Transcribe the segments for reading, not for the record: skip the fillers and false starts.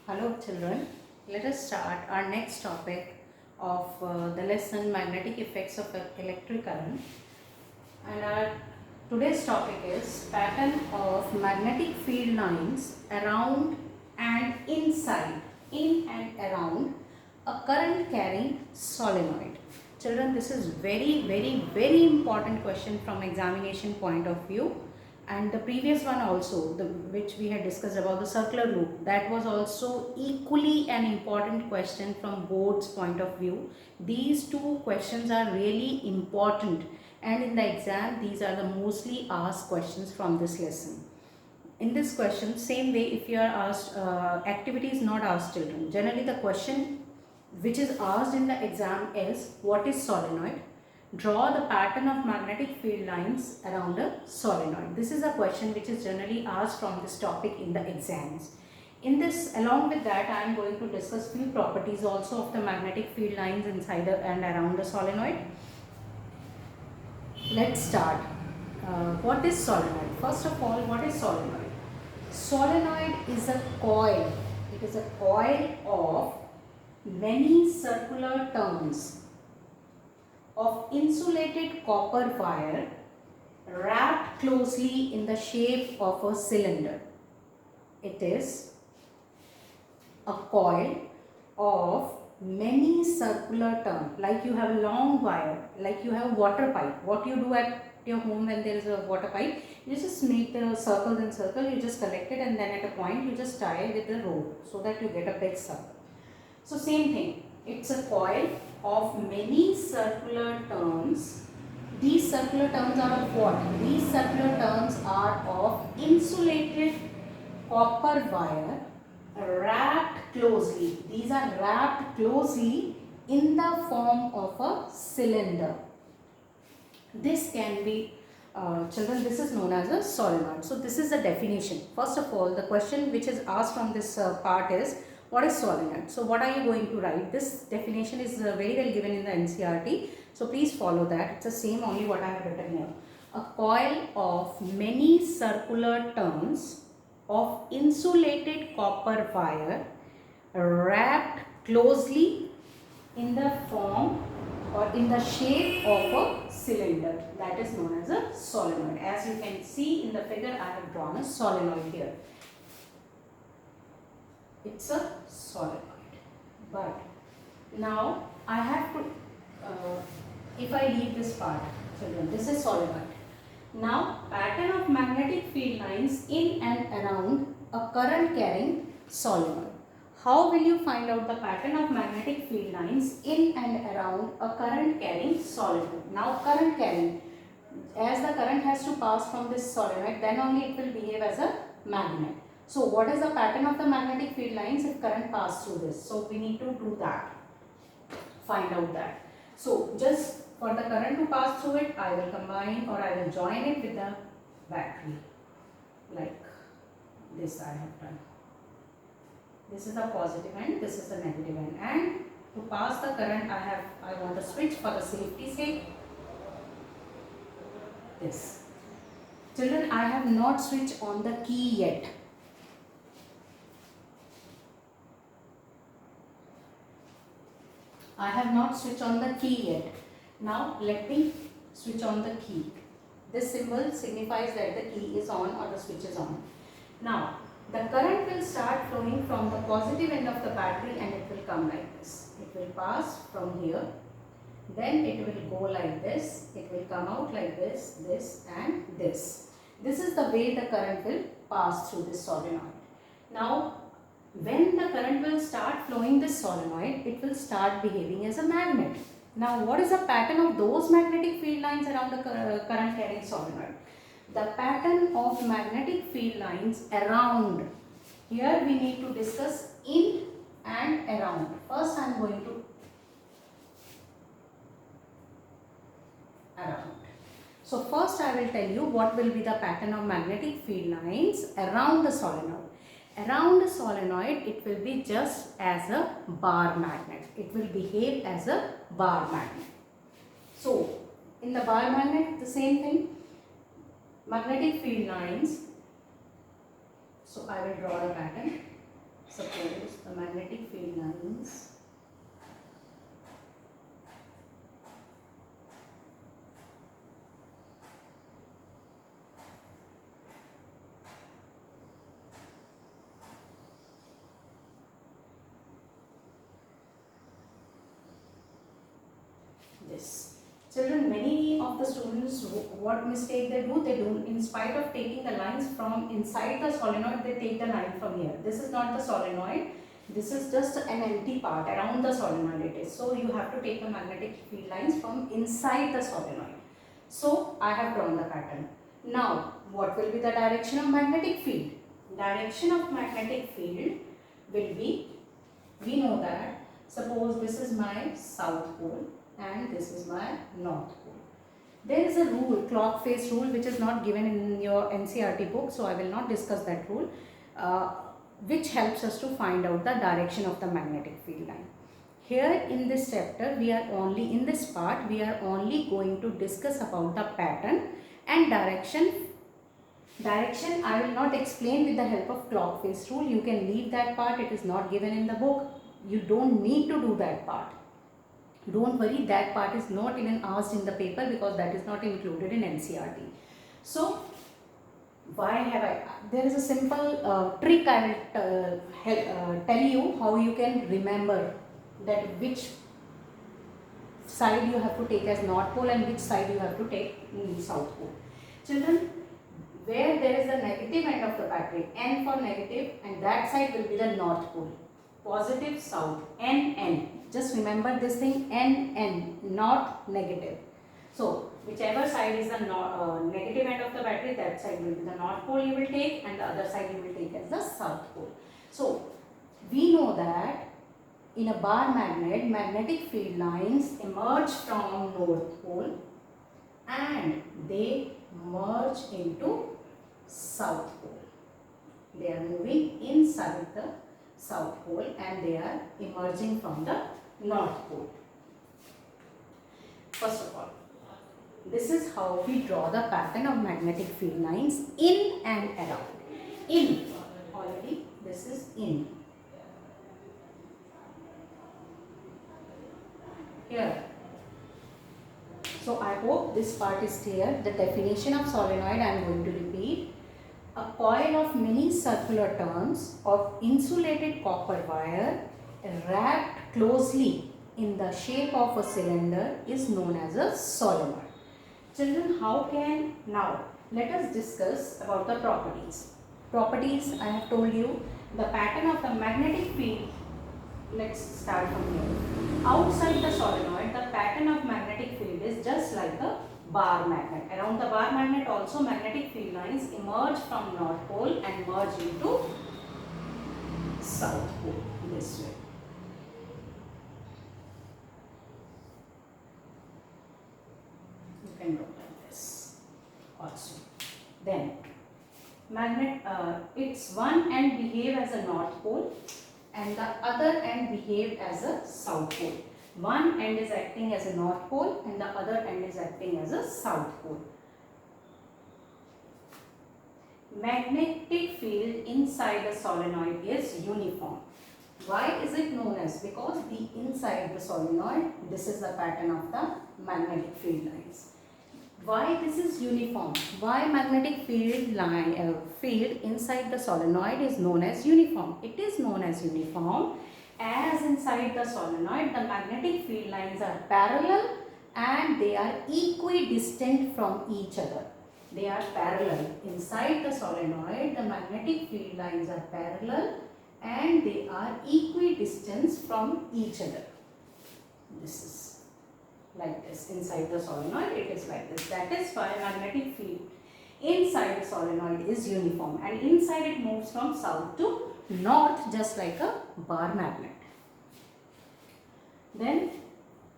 Hello children, let us start our next topic of the lesson magnetic effects of electric current, and our today's topic is pattern of magnetic field lines around and inside, in and around a current carrying solenoid. Children, this is very important question from examination point of view, and the previous one also, which we had discussed about the circular loop, that was also equally an important question from board's point of view. These two questions are really important, and in the exam these are the mostly asked questions from this lesson. In this question, same way, if you are asked, activity is not asked, children. Generally the question which is asked in the exam is, what is solenoid? Draw the pattern of magnetic field lines around a solenoid. This is a question which is generally asked from this topic in the exams. In this, along with that, I am going to discuss few properties also of the magnetic field lines inside and around the solenoid. Let's start. What is solenoid? First of all, what is solenoid? Solenoid is a coil. It is a coil of many circular turns of insulated copper wire wrapped closely in the shape of a cylinder. It is a coil of many circular turns, like you have a long wire, like you have a water pipe. What you do at your home when there is a water pipe, you just make the circles and circle, you just collect it, and then at a point you just tie it with the rope so that you get a big circle. So same thing, it's a coil of many circular turns. These circular turns are of what? These circular turns are of insulated copper wire wrapped closely. These are wrapped closely in the form of a cylinder. This can be, children, this is known as a solenoid. So this is the definition. First of all, the question which is asked from this part is, what is solenoid? So what are you going to write? This definition is very well given in the NCERT. So please follow that. It's the same only what I have written here. A coil of many circular turns of insulated copper wire wrapped closely in the form or in the shape of a cylinder, that is known as a solenoid. As you can see in the figure, I have drawn a solenoid here. It's a solenoid. But now I have to, if I leave this part, children, this is solenoid. Now, pattern of magnetic field lines in and around a current carrying solenoid. How will you find out the pattern of magnetic field lines in and around a current carrying solenoid? Now, current carrying, as the current has to pass from this solenoid, then only it will behave as a magnet. So, what is the pattern of the magnetic field lines if current passes through this? So, we need to do that, find out that. So, just for the current to pass through it, I will combine or I will join it with the battery, like this I have done. This is the positive end, this is the negative end, and to pass the current I want to switch for the safety sake. This. Children, I have not switched on the key yet. I have not switched on the key yet. Now let me switch on the key. This symbol signifies that the key is on or the switch is on. Now the current will start flowing from the positive end of the battery and it will come like this. It will pass from here. Then it will go like this. It will come out like this, this and this. This is the way the current will pass through this solenoid. Now when the current will start flowing this solenoid, it will start behaving as a magnet. Now, what is the pattern of those magnetic field lines around the current carrying solenoid? The pattern of magnetic field lines around. Here we need to discuss in and around. First I am going to around. So first I will tell you what will be the pattern of magnetic field lines around the solenoid. Around a solenoid, it will be just as a bar magnet. It will behave as a bar magnet. So, in the bar magnet, the same thing. Magnetic field lines. So, I will draw a pattern. Suppose the magnetic field lines this. Children, many of the students, what mistake they do, in spite of taking the lines from inside the solenoid, they take the line from here. This is not the solenoid, this is just an empty part around the solenoid it is. So you have to take the magnetic field lines from inside the solenoid. So I have drawn the pattern. Now, what will be the direction of magnetic field? Direction of magnetic field will be, we know that, suppose this is my south pole and this is my north pole. There is a rule, clock face rule, which is not given in your NCERT book, so I will not discuss that rule, which helps us to find out the direction of the magnetic field line. Here in this chapter, we are only, in this part, we are only going to discuss about the pattern and direction. Direction I will not explain with the help of clock face rule. You can leave that part, it is not given in the book. You don't need to do that part. Don't worry, that part is not even asked in the paper because that is not included in NCERT. So, why have I, there is a simple trick I will tell you how you can remember that which side you have to take as north pole and which side you have to take south pole. Children, where there is the negative end of the battery, N for negative, and that side will be the north pole. Positive, south, N, N. Just remember this thing, N, N, north, negative. So, whichever side is the negative end of the battery, that side will be the north pole you will take, and the other side you will take as the south pole. So, we know that in a bar magnet, magnetic field lines emerge from north pole and they merge into south pole. They are moving inside the south pole and they are emerging from the north pole. First of all, this is how we draw the pattern of magnetic field lines in and around. In, already this is in. Here. So I hope this part is clear. The definition of solenoid I am going to repeat. A coil of many circular turns of insulated copper wire wrapped closely in the shape of a cylinder is known as a solenoid. Children, how can, now let us discuss about the properties. Properties, I have told you, the pattern of the magnetic field. Let's start from here. Outside the solenoid, the pattern of magnetic field is just like a bar magnet. Around the bar magnet also magnetic field lines emerge from north pole and merge into south pole this way. You can draw like this also. Then magnet, its one end behave as a north pole and the other end behave as a south pole. One end is acting as a north pole and the other end is acting as a south pole. Magnetic field inside the solenoid is uniform. Why is it known as? Because the inside the solenoid, this is the pattern of the magnetic field lines. Why this is uniform? Why magnetic field line field inside the solenoid is known as uniform? It is known as uniform as inside the solenoid the magnetic field lines are parallel and they are equidistant from each other. They are parallel. Inside the solenoid the magnetic field lines are parallel and they are equidistant from each other. This is like this. Inside the solenoid it is like this. That is why magnetic field inside the solenoid is uniform and inside it moves from south to north just like a bar magnet. Then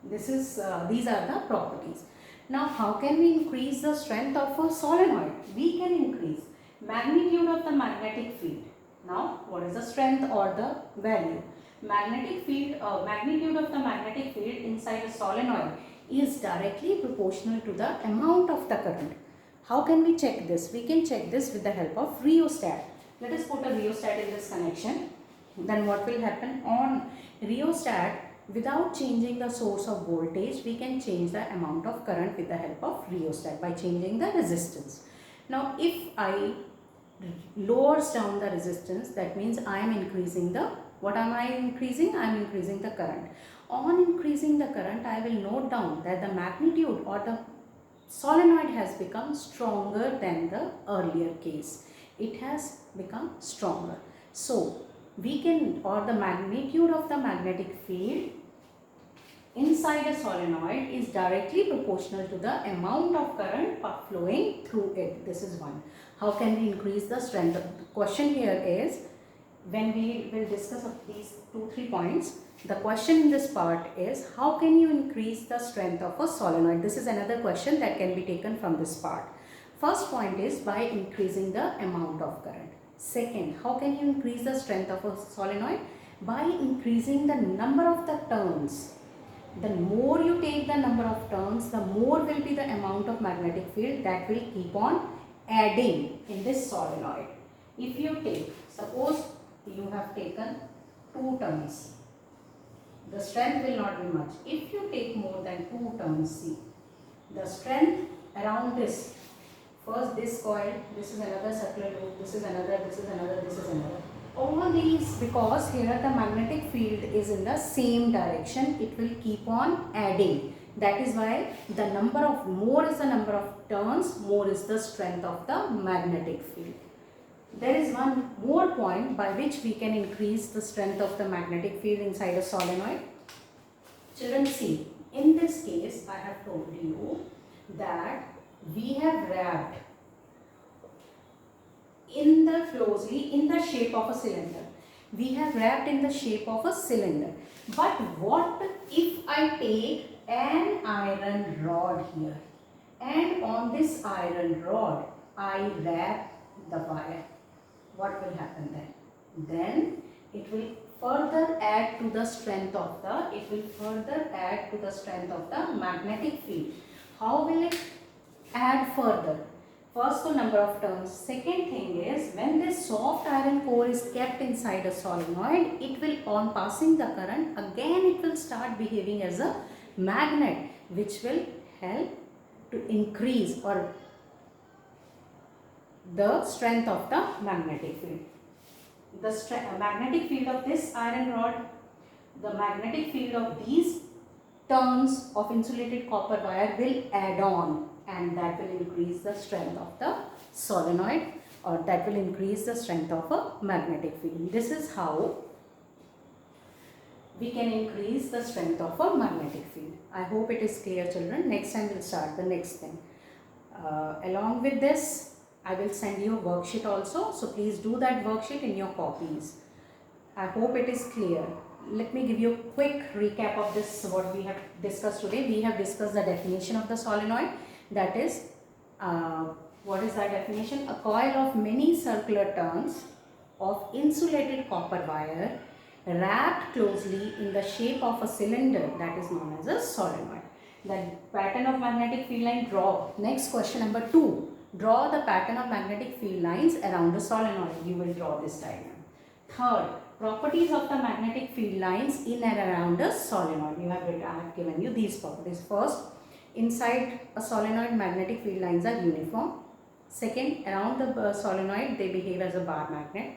this is these are the properties. Now how can we increase the strength of a solenoid? We can increase magnitude of the magnetic field. Now what is the strength or the value? Magnetic field, magnitude of the magnetic field inside a solenoid is directly proportional to the amount of the current. How can we check this? We can check this with the help of rheostat. Let us put a rheostat in this connection. then what will happen on rheostat? Without changing the source of voltage, we can change the amount of current with the help of rheostat by changing the resistance. Now if I lowers down the resistance, that means I am increasing the, what am I increasing? I am increasing the current. On increasing the current, I will note down that the magnitude or the solenoid has become stronger than the earlier case. It has become stronger. So we can, or the magnitude of the magnetic field inside a solenoid is directly proportional to the amount of current flowing through it. This is one. How can we increase the strength? The question here is, when we will discuss of these 2-3 points, the question in this part is, how can you increase the strength of a solenoid? This is another question that can be taken from this part. First point is by increasing the amount of current. Second, how can you increase the strength of a solenoid? By increasing the number of the turns. The more you take the number of turns, the more will be the amount of magnetic field that will keep on adding in this solenoid. If you take, suppose you have taken 2 turns, the strength will not be much. If you take more than 2 turns, see, the strength around this, first this coil, this is another circular loop, this is another, this is another, this is another. All these, because here the magnetic field is in the same direction, it will keep on adding. That is why the number of, more is the number of turns, more is the strength of the magnetic field. There is one more point by which we can increase the strength of the magnetic field inside a solenoid. Children, see, in this case I have told you that we have wrapped in the closely in the shape of a cylinder. We have wrapped in the shape of a cylinder. But what if I take an iron rod here, and on this iron rod I wrap the wire? What will happen then? Then it will further add to the strength of the, magnetic field. How will it add further? First, the number of turns. Second thing is, when this soft iron core is kept inside a solenoid, it will, on passing the current, again it will start behaving as a magnet, which will help to increase or the strength of the magnetic field. The magnetic field of this iron rod, the magnetic field of these turns of insulated copper wire will add on, and that will increase the strength of the solenoid, or that will increase the strength of a magnetic field. This is how we can increase the strength of a magnetic field. I hope it is clear, children. Next time we'll start the next thing. Along with this, I will send you a worksheet also, so please do that worksheet in your copies. I hope it is clear. Let me give you a quick recap of this, what we have discussed today. We have discussed the definition of the solenoid. That is, what is that definition? A coil of many circular turns of insulated copper wire wrapped closely in the shape of a cylinder, that is known as a solenoid. The pattern of magnetic field line, draw. Next question number 2. Draw the pattern of magnetic field lines around a solenoid. You will draw this diagram. Third, properties of the magnetic field lines in and around a solenoid. I have given you these properties. First, inside a solenoid, magnetic field lines are uniform. Second, around the solenoid, they behave as a bar magnet,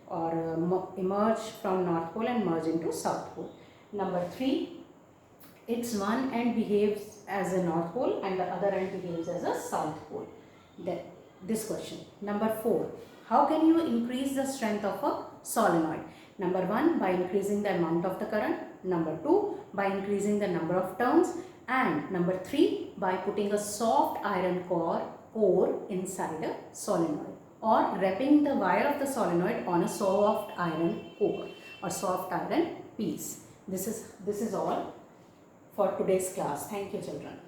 or emerge from North Pole and merge into South Pole. Number 3, its one end behaves as a North Pole and the other end behaves as a South Pole. This question. Number 4, how can you increase the strength of a solenoid? Number 1, by increasing the amount of the current. Number 2, by increasing the number of turns. And number 3, by putting a soft iron core inside a solenoid, or wrapping the wire of the solenoid on a soft iron core or soft iron piece. This is all for today's class. Thank you, children.